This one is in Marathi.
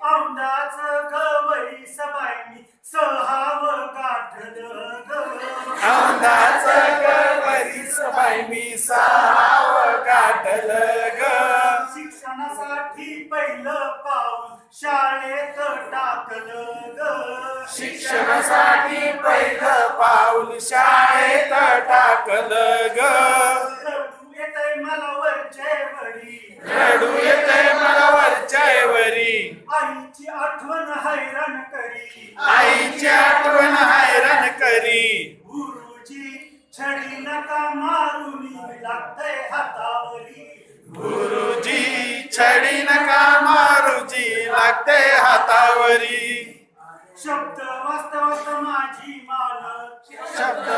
औंदाच गवई सबाई सहाव गाठलं ग औंदाच गवरी सबाई मी सहाव गाठलं ग शिक्षणासाठी पहिलं पाऊल शाळेत टाकलं ग शिक्षणासाठी पहिलं पाऊल शाळेत टाकलं ग रडू येतंय मला वरचेवरी रडू येतंय मला वरच्यावरी आईची आठवण हैराण करी आईची आठवण हैराण करी गुरुजी छडी नका मारुनी लागतंय हातावरी गुरुजी छडी नका मारुजी लागते हातावरी शब्द वास्तवात माझी मान शब्द